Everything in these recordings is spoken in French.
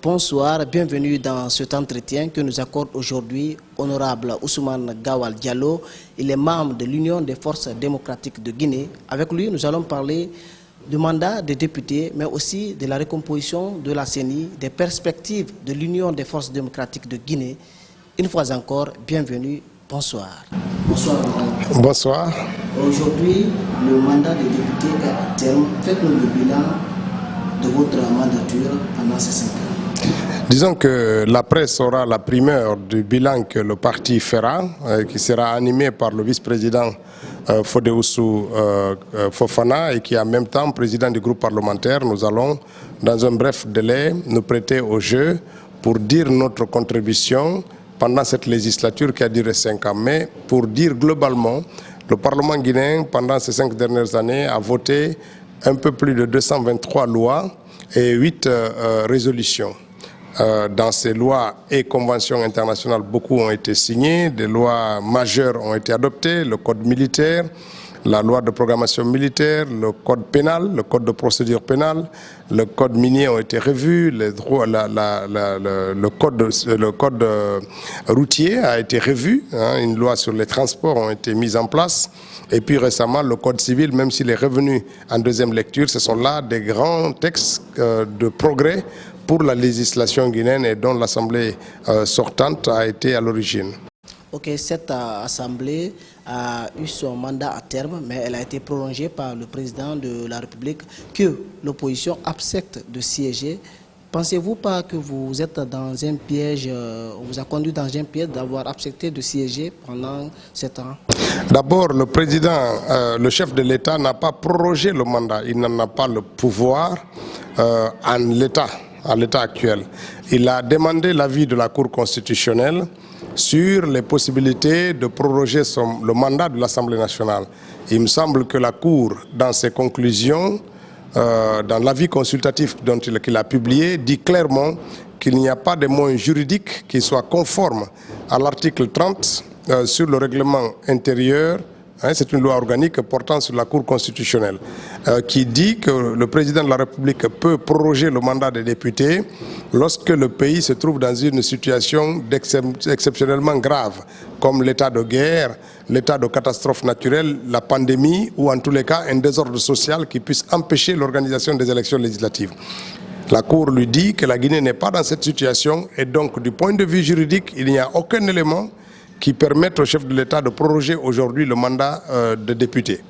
bonsoir, bienvenue dans cet entretien que nous accorde aujourd'hui Honorable Ousmane Gawal Diallo. Il est membre de l'Union des forces démocratiques de Guinée. Avec lui, nous allons parler du mandat des députés, mais aussi de la recomposition de la CENI, des perspectives de l'Union des forces démocratiques de Guinée. Une fois encore, bienvenue, bonsoir. Bonsoir. Bonsoir. Aujourd'hui, le mandat des députés est à terme. Faites-nous le bilan de votre mandature pendant ces 5 ans. Disons que la presse aura la primeur du bilan que le parti fera, qui sera animé par le vice-président Fodéoussou Fofana et qui est en même temps président du groupe parlementaire. Nous allons, dans un bref délai, nous prêter au jeu pour dire notre contribution pendant cette législature qui a duré 5 ans. Mais pour dire globalement, le Parlement guinéen, pendant ces 5 dernières années, a voté un peu plus de 223 lois et 8 résolutions. Dans ces lois et conventions internationales, beaucoup ont été signés, des lois majeures ont été adoptées, le code militaire, la loi de programmation militaire, le code pénal, le code de procédure pénale, le code minier ont été revus, les droits, le code routier a été revu, une loi sur les transports ont été mises en place. Et puis récemment, le code civil, même s'il est revenu en deuxième lecture, ce sont là des grands textes de progrès pour la législation guinéenne et dont l'Assemblée sortante a été à l'origine. Ok, cette Assemblée a eu son mandat à terme, mais elle a été prolongée par le président de la République que l'opposition accepte de siéger. Pensez-vous pas que vous êtes dans un piège, on vous a conduit dans un piège d'avoir accepté de siéger pendant 7 ans? D'abord, le président, le chef de l'État n'a pas prorogé le mandat. Il n'en a pas le pouvoir à l'état actuel. Il a demandé l'avis de la Cour constitutionnelle sur les possibilités de proroger le mandat de l'Assemblée nationale. Il me semble que la Cour, dans ses conclusions, dans l'avis consultatif qu'il a publié, dit clairement qu'il n'y a pas de moyens juridiques qui soient conformes à l'article 30 sur le règlement intérieur. C'est une loi organique portant sur la Cour constitutionnelle qui dit que le président de la République peut proroger le mandat des députés lorsque le pays se trouve dans une situation exceptionnellement grave, comme l'état de guerre, l'état de catastrophe naturelle, la pandémie ou en tous les cas un désordre social qui puisse empêcher l'organisation des élections législatives. La Cour lui dit que la Guinée n'est pas dans cette situation et donc du point de vue juridique, il n'y a aucun élément qui permettent au chef de l'État de proroger aujourd'hui le mandat de député.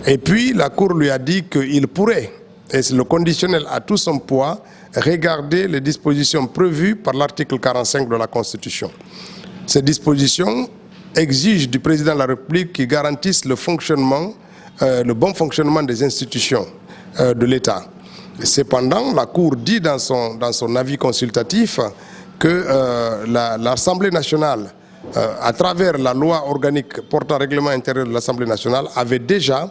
Et puis la Cour lui a dit qu'il pourrait, et le conditionnel a tout son poids, regarder les dispositions prévues par l'article 45 de la Constitution. Ces dispositions exigent du président de la République qu'il garantisse le bon fonctionnement des institutions de l'État. Cependant, la Cour dit dans son avis consultatif que l'Assemblée nationale, à travers la loi organique portant règlement intérieur de l'Assemblée nationale, avait déjà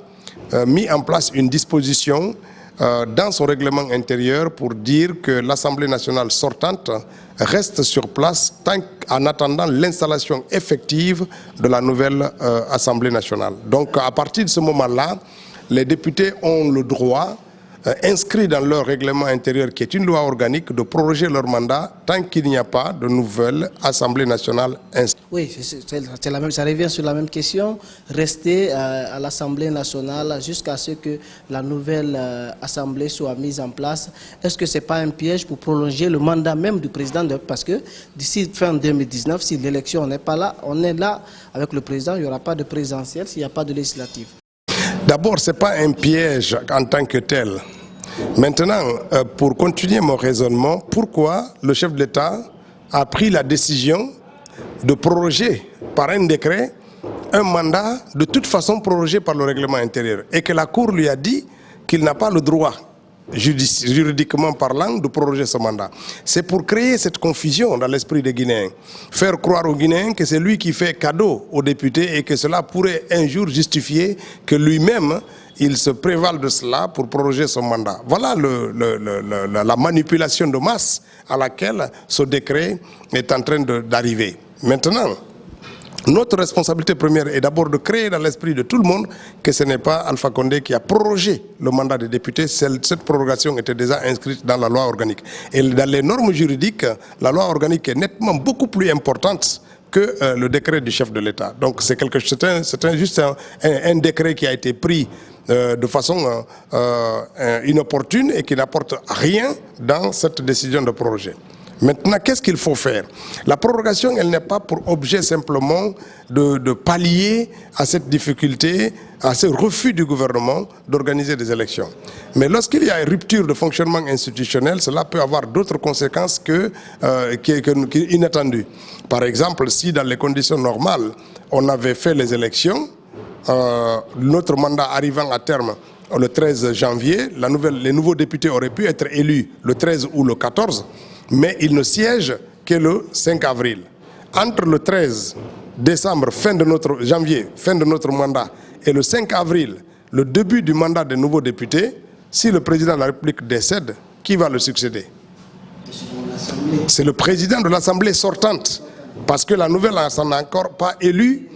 mis en place une disposition dans son règlement intérieur pour dire que l'Assemblée nationale sortante reste sur place en attendant l'installation effective de la nouvelle Assemblée nationale. Donc à partir de ce moment-là, les députés ont le droit inscrit dans leur règlement intérieur, qui est une loi organique, de proroger leur mandat tant qu'il n'y a pas de nouvelle Assemblée nationale installée. Oui, ça revient sur la même question. Rester à l'Assemblée nationale jusqu'à ce que la nouvelle Assemblée soit mise en place. Est-ce que ce n'est pas un piège pour prolonger le mandat même du président? Parce que d'ici fin 2019, si l'élection n'est pas là, on est là avec le président, il n'y aura pas de présidentielle s'il n'y a pas de législative. D'abord, ce n'est pas un piège en tant que tel. Maintenant, pour continuer mon raisonnement, pourquoi le chef de l'État a pris la décision de proroger par un décret un mandat de toute façon prorogé par le règlement intérieur et que la Cour lui a dit qu'il n'a pas le droit, juridiquement parlant, de proroger ce mandat? C'est pour créer cette confusion dans l'esprit des Guinéens. Faire croire aux Guinéens que c'est lui qui fait cadeau aux députés et que cela pourrait un jour justifier que lui-même, il se prévale de cela pour proroger son mandat. Voilà la manipulation de masse à laquelle ce décret est en train d'arriver. Maintenant, Notre responsabilité première est d'abord de créer dans l'esprit de tout le monde que ce n'est pas Alpha Condé qui a prorogé le mandat des députés. Cette prorogation était déjà inscrite dans la loi organique. Et dans les normes juridiques, la loi organique est nettement beaucoup plus importante que le décret du chef de l'État. Donc c'est juste un décret qui a été pris de façon inopportune et qui n'apporte rien dans cette décision de proroger. Maintenant, qu'est-ce qu'il faut faire? La prorogation, elle n'est pas pour objet simplement de pallier à cette difficulté, à ce refus du gouvernement d'organiser des élections. Mais lorsqu'il y a une rupture de fonctionnement institutionnel, cela peut avoir d'autres conséquences inattendues. Par exemple, si dans les conditions normales, on avait fait les élections, notre mandat arrivant à terme le 13 janvier, les nouveaux députés auraient pu être élus le 13 ou le 14, mais ils ne siègent que le 5 avril. Entre le 13 décembre, janvier, fin de notre mandat, et le 5 avril, le début du mandat des nouveaux députés, si le président de la République décède, qui va le succéder? C'est le président de l'Assemblée sortante, parce que la nouvelle n'a encore pas élu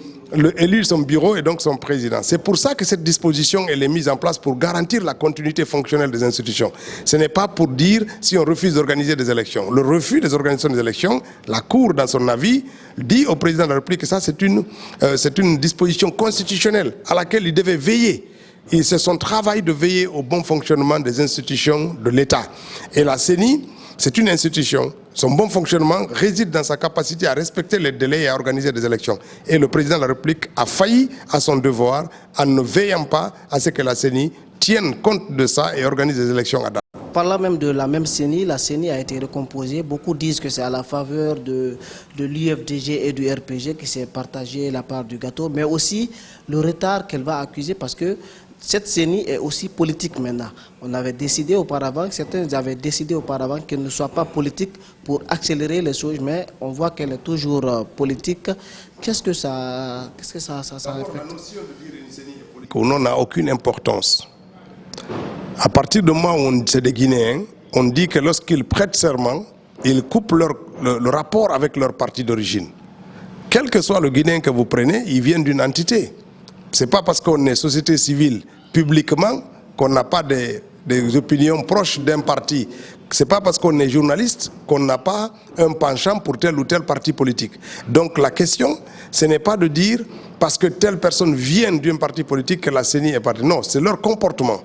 son bureau et donc son président. C'est pour ça que cette disposition elle est mise en place pour garantir la continuité fonctionnelle des institutions. Ce n'est pas pour dire si on refuse d'organiser des élections. Le refus des organisations des élections, la Cour dans son avis dit au président de la République que ça c'est une disposition constitutionnelle à laquelle il devait veiller. Et c'est son travail de veiller au bon fonctionnement des institutions de l'État. Et la CENI, c'est une institution. Son bon fonctionnement réside dans sa capacité à respecter les délais et à organiser des élections. Et le président de la République a failli à son devoir en ne veillant pas à ce que la CENI tienne compte de ça et organise des élections à date. Parlant même de la même CENI, la CENI a été recomposée. Beaucoup disent que c'est à la faveur de l'UFDG et du RPG qui s'est partagé la part du gâteau, mais aussi le retard qu'elle va accuser parce que cette CENI est aussi politique maintenant. On avait décidé auparavant, certains avaient décidé auparavant qu'elle ne soit pas politique pour accélérer les choses, mais on voit qu'elle est toujours politique. Qu'est-ce que ça reflète? La notion de dire une CENI est politique ou non n'a aucune importance. À partir du moment où c'est des Guinéens, on dit que lorsqu'ils prêtent serment, ils coupent le rapport avec leur parti d'origine. Quel que soit le Guinéen que vous prenez, ils viennent d'une entité. Ce n'est pas parce qu'on est société civile publiquement qu'on n'a pas des opinions proches d'un parti. Ce n'est pas parce qu'on est journaliste qu'on n'a pas un penchant pour tel ou tel parti politique. Donc la question, ce n'est pas de dire parce que telle personne vient d'un parti politique que la CENI est partie. Non, c'est leur comportement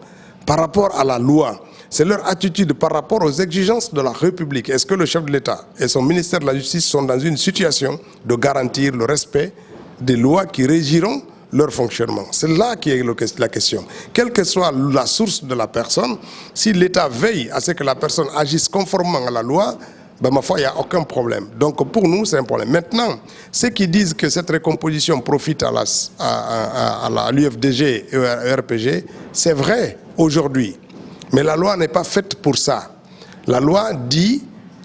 par rapport à la loi. C'est leur attitude par rapport aux exigences de la République. Est-ce que le chef de l'État et son ministère de la Justice sont dans une situation de garantir le respect des lois qui régiront leur fonctionnement? C'est là qui est la question. Quelle que soit la source de la personne, si l'État veille à ce que la personne agisse conformément à la loi, ben, ma foi, il n'y a aucun problème. Donc pour nous, c'est un problème. Maintenant, ceux qui disent que cette récomposition profite à l'UFDG et au RPG, c'est vrai aujourd'hui. Mais la loi n'est pas faite pour ça. La loi dit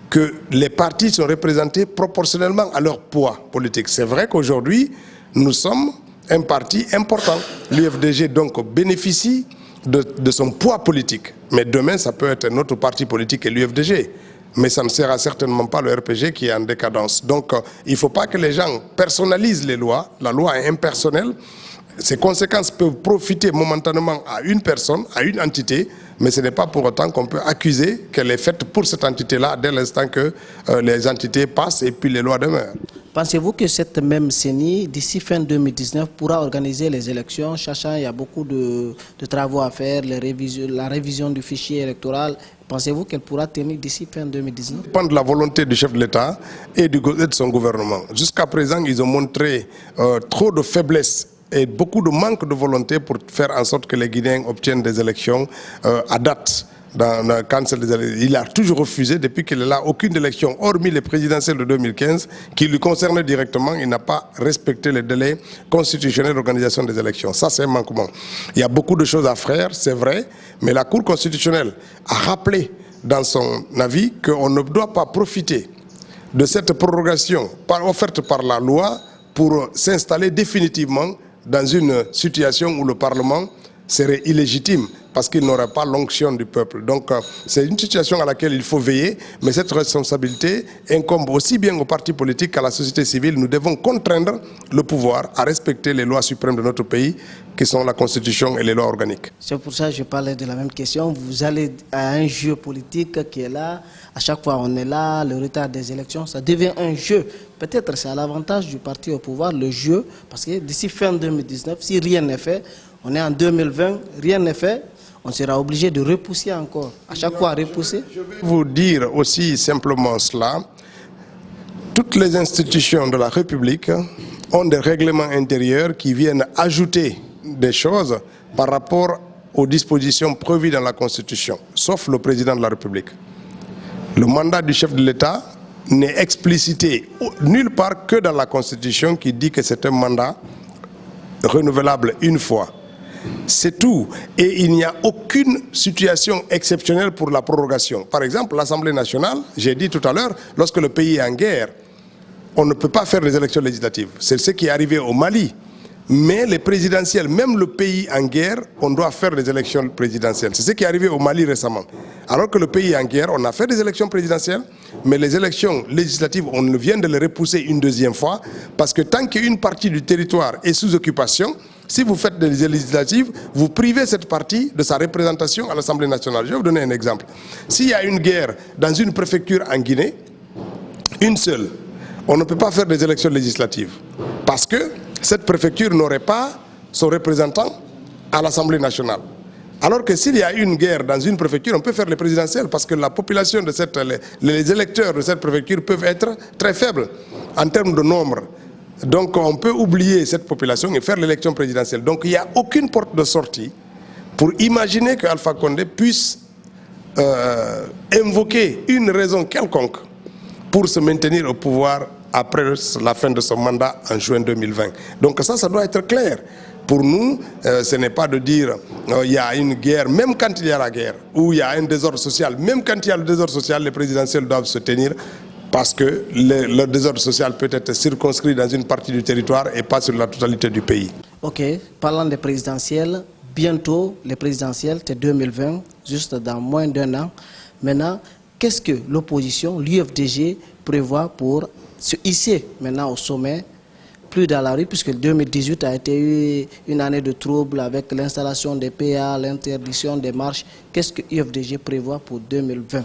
que les partis sont représentés proportionnellement à leur poids politique. C'est vrai qu'aujourd'hui, nous sommes un parti important. L'UFDG donc bénéficie de son poids politique. Mais demain, ça peut être notre parti politique et l'UFDG. Mais ça ne sera certainement pas le RPG qui est en décadence. Donc, il ne faut pas que les gens personnalisent les lois. La loi est impersonnelle. Ses conséquences peuvent profiter momentanément à une personne, à une entité, mais ce n'est pas pour autant qu'on peut accuser qu'elle est faite pour cette entité-là dès l'instant que les entités passent et puis les lois demeurent. Pensez-vous que cette même CENI, d'ici fin 2019, pourra organiser les élections, sachant qu'il y a beaucoup de travaux à faire, la révision du fichier électoral? Pensez-vous qu'elle pourra tenir d'ici fin 2019? Ça dépend de la volonté du chef de l'État et de son gouvernement. Jusqu'à présent, ils ont montré trop de faiblesse et beaucoup de manque de volonté pour faire en sorte que les Guinéens obtiennent des élections à date. Il a toujours refusé, depuis qu'il est là, aucune élection, hormis les présidentielles de 2015, qui lui concernaient directement. Il n'a pas respecté les délais constitutionnels d'organisation des élections. Ça, c'est un manquement. Il y a beaucoup de choses à faire, c'est vrai, mais la Cour constitutionnelle a rappelé dans son avis qu'on ne doit pas profiter de cette prorogation offerte par la loi pour s'installer définitivement dans une situation où le Parlement serait illégitime. parce qu'il n'aurait pas l'onction du peuple. Donc c'est une situation à laquelle il faut veiller, mais cette responsabilité incombe aussi bien aux partis politiques qu'à la société civile. Nous devons contraindre le pouvoir à respecter les lois suprêmes de notre pays, qui sont la Constitution et les lois organiques. C'est pour ça que je parlais de la même question. Vous allez à un jeu politique qui est là. À chaque fois, on est là. Le retard des élections, ça devient un jeu. Peut-être c'est à l'avantage du parti au pouvoir, le jeu, parce que d'ici fin 2019, si rien n'est fait, on est en 2020, rien n'est fait, on sera obligé de repousser encore. À chaque fois, repousser. Je vais vous dire aussi simplement cela. Toutes les institutions de la République ont des règlements intérieurs qui viennent ajouter des choses par rapport aux dispositions prévues dans la Constitution, sauf le président de la République. Le mandat du chef de l'État n'est explicité nulle part que dans la Constitution qui dit que c'est un mandat renouvelable une fois. C'est tout. Et il n'y a aucune situation exceptionnelle pour la prorogation. Par exemple, l'Assemblée nationale, j'ai dit tout à l'heure, lorsque le pays est en guerre, on ne peut pas faire les élections législatives. C'est ce qui est arrivé au Mali. Mais les présidentielles, même le pays en guerre, on doit faire des élections présidentielles. C'est ce qui est arrivé au Mali récemment. Alors que le pays est en guerre, on a fait des élections présidentielles, mais les élections législatives, on vient de les repousser une deuxième fois, parce que tant qu'une partie du territoire est sous occupation, si vous faites des législatives, vous privez cette partie de sa représentation à l'Assemblée nationale. Je vais vous donner un exemple. S'il y a une guerre dans une préfecture en Guinée, une seule, on ne peut pas faire des élections législatives, parce que cette préfecture n'aurait pas son représentant à l'Assemblée nationale. Alors que s'il y a une guerre dans une préfecture, on peut faire les présidentielles, parce que la population de les électeurs de cette préfecture peuvent être très faibles en termes de nombre. Donc on peut oublier cette population et faire l'élection présidentielle. Donc il n'y a aucune porte de sortie pour imaginer que Alpha Condé puisse invoquer une raison quelconque pour se maintenir au pouvoir après la fin de son mandat en juin 2020. Donc ça doit être clair. Pour nous, ce n'est pas de dire il y a une guerre, même quand il y a la guerre, ou il y a un désordre social. Même quand il y a le désordre social, les présidentielles doivent se tenir, parce que le désordre social peut être circonscrit dans une partie du territoire et pas sur la totalité du pays. Ok, parlant des présidentielles, bientôt les présidentielles, c'est 2020, juste dans moins d'un an. Maintenant, qu'est-ce que l'opposition, l'UFDG, prévoit pour se hisser maintenant au sommet, plus dans la rue, puisque 2018 a été une année de troubles avec l'installation des PA, l'interdiction des marches. Qu'est-ce que l'UFDG prévoit pour 2020?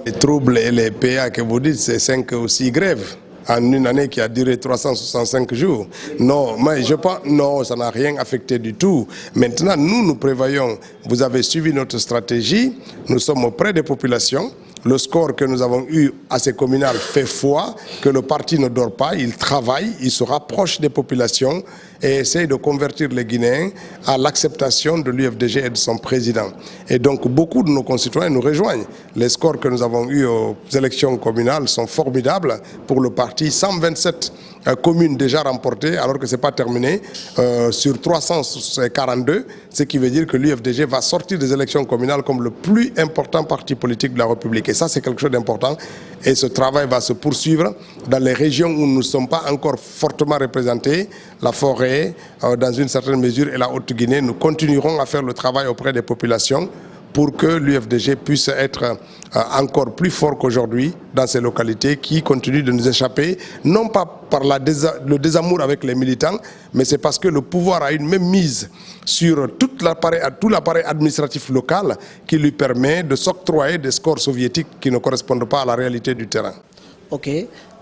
Les troubles et les PA que vous dites, c'est 5 ou 6 grèves en une année qui a duré 365 jours. Non, mais je pense, non, ça n'a rien affecté du tout. Maintenant, nous prévoyons, vous avez suivi notre stratégie, nous sommes auprès des populations. Le score que nous avons eu à ces communales fait foi que le parti ne dort pas, il travaille, il se rapproche des populations et essaye de convertir les Guinéens à l'acceptation de l'UFDG et de son président. Et donc beaucoup de nos concitoyens nous rejoignent. Les scores que nous avons eus aux élections communales sont formidables pour le parti. 127 communes déjà remportées alors que ce n'est pas terminé sur 342, ce qui veut dire que l'UFDG va sortir des élections communales comme le plus important parti politique de la République. Et ça, c'est quelque chose d'important. Et ce travail va se poursuivre dans les régions où nous ne sommes pas encore fortement représentés, la forêt, dans une certaine mesure, et la Haute-Guinée. Nous continuerons à faire le travail auprès des populations pour que l'UFDG puisse être encore plus fort qu'aujourd'hui dans ces localités qui continuent de nous échapper, non pas par le désamour avec les militants, mais c'est parce que le pouvoir a une même mise sur tout l'appareil administratif local qui lui permet de s'octroyer des scores soviétiques qui ne correspondent pas à la réalité du terrain. Ok,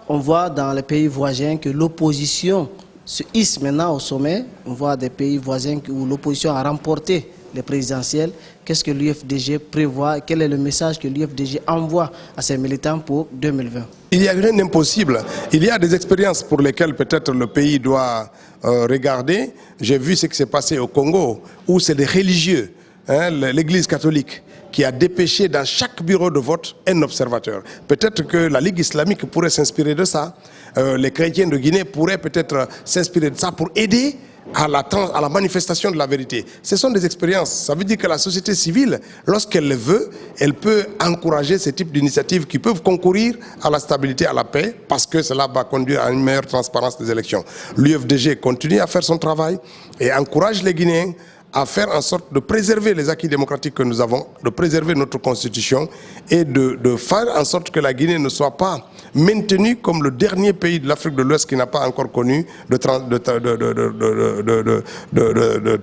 on voit dans les pays voisins que l'opposition se hisse maintenant au sommet. On voit des pays voisins où l'opposition a remporté les présidentielles. Qu'est-ce que l'UFDG prévoit? Quel est le message que l'UFDG envoie à ses militants pour 2020? Il n'y a rien d'impossible. Il y a des expériences pour lesquelles peut-être le pays doit regarder. J'ai vu ce qui s'est passé au Congo, où c'est des religieux, l'Église catholique, qui a dépêché dans chaque bureau de vote un observateur. Peut-être que la Ligue islamique pourrait s'inspirer de ça. Les chrétiens de Guinée pourraient peut-être s'inspirer de ça pour aider à la manifestation de la vérité. Ce sont des expériences. Ça veut dire que la société civile, lorsqu'elle le veut, elle peut encourager ce type d'initiatives qui peuvent concourir à la stabilité, à la paix, parce que cela va conduire à une meilleure transparence des élections. L'UFDG continue à faire son travail et encourage les Guinéens à faire en sorte de préserver les acquis démocratiques que nous avons, de préserver notre constitution et de faire en sorte que la Guinée ne soit pas maintenue comme le dernier pays de l'Afrique de l'Ouest qui n'a pas encore connu de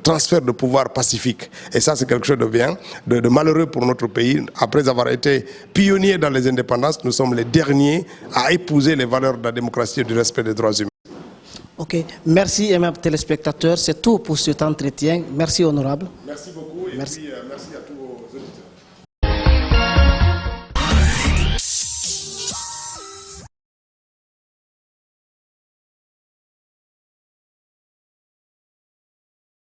transfert de pouvoir pacifique. Et ça, c'est quelque chose de bien, de malheureux pour notre pays. Après avoir été pionniers dans les indépendances, nous sommes les derniers à épouser les valeurs de la démocratie et du respect des droits humains. Ok, merci aimables téléspectateurs, c'est tout pour cet entretien. Merci honorable. Merci beaucoup et merci à tous.